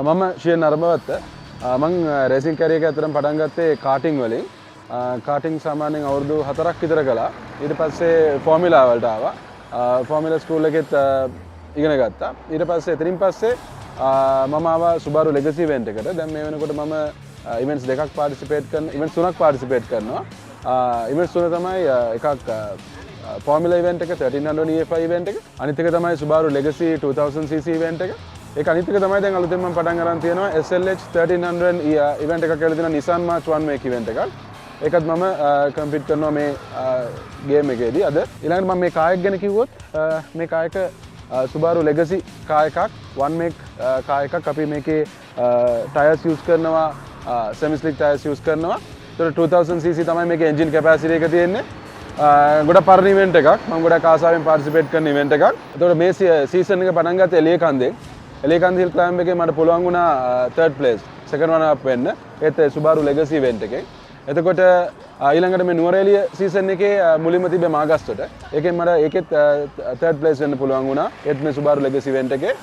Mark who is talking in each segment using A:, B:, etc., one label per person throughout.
A: මම ශියන් නරඹවත්ත මං racing career එක ඇත්තටම පටන් ගත්තේ කාටිං වලින්. කාටිං සාමාන්‍යයෙන් අවුරුදු 4ක් විතර කළා. ඊට පස්සේ ෆෝමියුලා වලට ආවා. ෆෝමියුලා ස්කූල් එකෙත් ඉගෙන ගත්තා. ඊට පස්සේ එතනින් පස්සේ මම ආවා Subaru Legacy event එකට. දැන් මේ වෙනකොට මම events දෙකක් participate කරන events තුනක් participate කරනවා. events තුන තමයි එකක් Formula event එක 1300 EFI event එක. අනිත් එක තමයි Subaru Legacy 2000cc event එක. ඒක අනිත් එක තමයි දැන් අලුතෙන් මම පටන් ගන්න තියෙනවා SLH 1300 event එකක් කියලා තියෙනවා Nissan March 1 make event එකක්. ඒකත් මම කම්පීට් කරනවා මේ ගේම් එකේදී අද. ඊළඟට මම මේ කාර් එක ගැන කිව්වොත් මේ කාර් එක Subaru Legacy කාර් එකක් 1 make කාර් එකක්. අපි මේකේ ටයර්ස් යූස් කරනවා semi slick ටයර්ස් යූස් කරනවා. ඒතර 2000cc තමයි මේකේ එන්ජින් කැපැසිටි එක තියෙන්නේ. ගොඩක් පරණ ඉවෙන්ට් එකක්. මම ගොඩක් ආසාවෙන් පාර්ටිසිපේට් කරන ඉවෙන්ට් එකක්. ඒතකොට මේ සීසන් එක පටන් ගත්තේ එළියකන්දෙන්. එළියකන්ද හිල් ක්ලයිම්බ් එකේ මට පුළුවන් වුණා 3rd place second runner up වෙන්න. ඒත් Subaru Legacy event එකේ. එතකොට ඊළඟට මේ නුවරඑළිය සීසන් එකේ මුලින්ම තිබ්බේ මාගස්ට්ට. ඒකෙන් මට ඒකෙත් 3rd place වෙන්න පුළුවන් වුණා. ඒත් මේ Subaru Legacy event එකේ.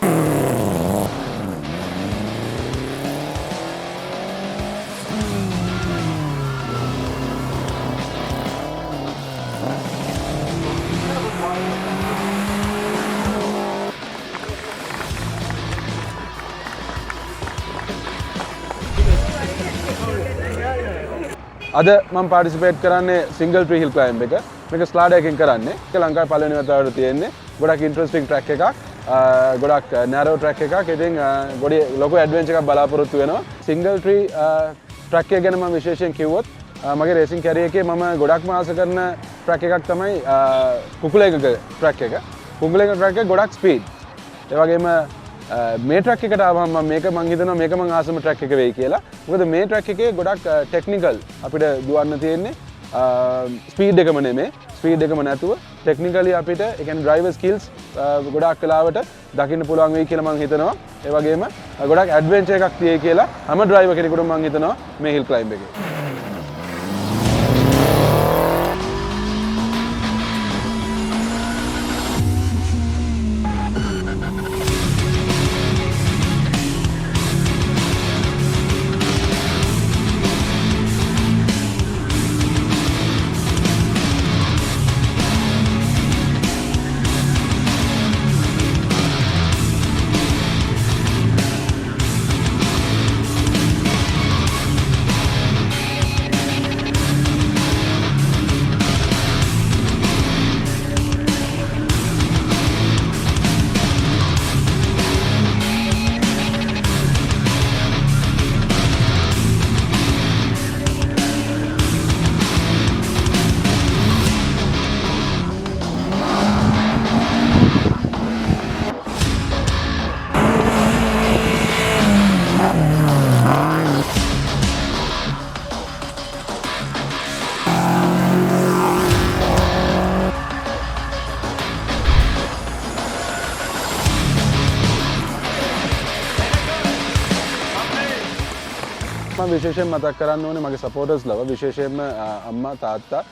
A: අද මම පාර්ටිසිපේට් කරන්නේ සිංගල් ට්‍රී හිල් ක්ලයිම්බ් එක. මේක ස්ලාඩ් එකකින් කරන්නේ. ඒක ලංකාවේ පළවෙනි වතාවට තියෙන්නේ. ගොඩක් ඉන්ටරෙස්ටිං ට්‍රැක් එකක්. ගොඩක් නැරෝ ට්‍රැක් එකක්. ඉතින් ගොඩේ ලොකු ඇඩ්වෙන්චර් එකක් බලාපොරොත්තු වෙනවා. සිංගල් ට්‍රී ට්‍රැක් එක ගැන මම විශේෂයෙන් කිව්වොත් මගේ රේසින් කැරියර් එකේ මම ගොඩක්ම ආස කරන ට්‍රැක් එකක් තමයි කුකුලේගක ට්‍රැක් එක. කුකුලේගක ට්‍රැක් එක ගොඩක් ස්පීඩ්. ඒ වගේම මේ ට්‍රැක් එකට ආවම මේක මං හිතනවා මේක මං ආසම ට්‍රැක් එක වෙයි කියලා. මොකද මේ ට්‍රැක් එකේ ගොඩක් ටෙක්නිකල් අපිට දුවන්න තියෙන්නේ. ස්පීඩ් එකම නෙමෙයි. ස්පීඩ් එකම නැතුව ටෙක්නිකලි අපිට ඒ කියන්නේ ඩ්‍රයිවර් ස්කිල්ස් ගොඩක් වෙලාවට දකින්න පුළුවන් වෙයි කියලා මං හිතනවා. ඒ වගේම ගොඩක් ඇඩ්වෙන්චර් එකක් තියෙයි කියලා හැම ඩ්‍රයිවර් කෙනෙකුටම මං හිතනවා මේ හිල් ක්ලයිම්බ් එකේ. විශේෂයෙන් මතක් කරන්න ඕනේ මගේ සපෝටර්ස් ලව විශේෂයෙන්ම අම්මා තාත්තා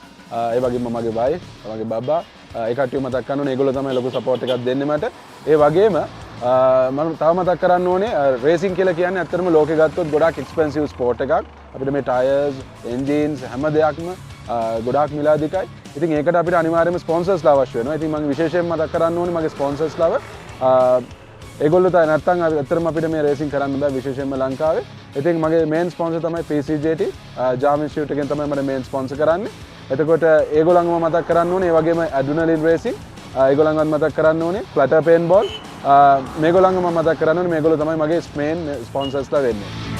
A: ඒ වගේම මගේ බයි මගේ බබා ඒ කට්ටිය මතක් කරන්න ඕනේ ඒගොල්ලෝ තමයි ලොකු සපෝට් එකක් දෙන්නේ මට ඒ වගේම මම තව මතක් කරන්න ඕනේ රේසින් කියලා කියන්නේ ඇත්තටම ලෝකෙ ගත්තොත් ගොඩාක් එක්ස්පෙන්සිව් ස්පෝර්ට් එකක් අපිට මේ ටයර්ස් එන්ජින්ස් හැම දෙයක්ම ගොඩාක් මිලාදිකයි ඉතින් ඒකට අපිට අනිවාර්යයෙන්ම ස්පොන්සර්ස්ලා අවශ්‍ය වෙනවා ඉතින් මම විශේෂයෙන් මතක් කරන්න ඕනේ මගේ ස්පොන්සර්ස්ලාව ඒගොල්ලෝ තමයි නැත්තම් ඇත්තටම අපිට මේ රේසින් කරන්න බෑ විශේෂයෙන්ම ලංකාවේ. ඉතින් මගේ මේන් ස්පොන්සර් තමයි PCJT ජාම් ඉන්ස්ටිටියුට් එකෙන් තමයි මට මේන් ස්පොන්සර් කරන්නේ. එතකොට ඒගොල්ලන්ව මතක් කරන්න ඕනේ. ඒ වගේම ඇඩ්‍රිනලින් රේසින් ඒගොල්ලන්වත් මතක් කරන්න ඕනේ. ක්ලටර් පේන්බෝල් මේගොල්ලන්ව මම මතක් කරන්න ඕනේ. මේගොල්ලෝ තමයි මගේ මේන් ස්පොන්සර්ස්ලා වෙන්නේ.